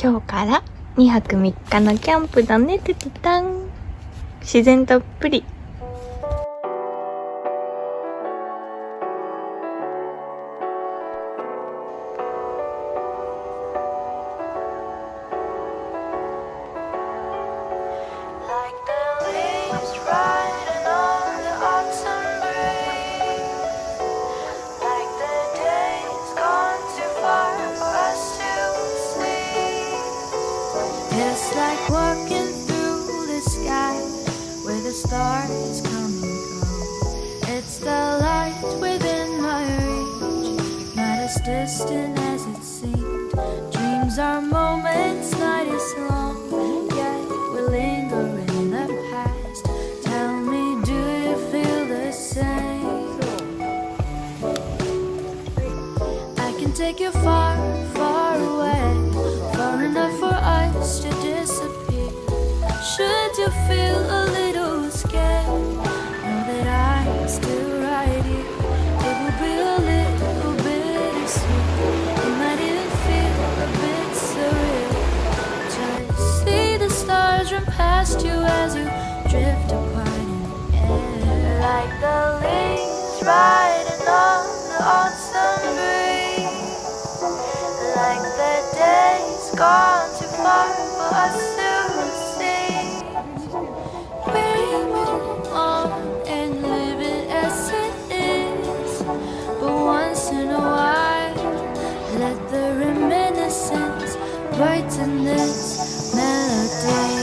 今日から2泊3日のキャンプだね。ててたん。自然たっぷり。It's like walking through the sky where the stars come and go. It's the light within my reach, not as distant as it seemed. Dreams are moments, night is long, yet we linger in the past. Tell me, do you feel the same? I can take you far, far away, far enough for us to disappear. Should you feel a little scared, know that I'm still right here. It will be a little bittersweet. It might even feel a bit surreal. Just see the stars run past you as you drift apart in the air, like the leaves riding on the autumn breeze, like the days gone too far for us to see. We move on and live it as it is, but once in a while, let the reminiscence brighten this melody.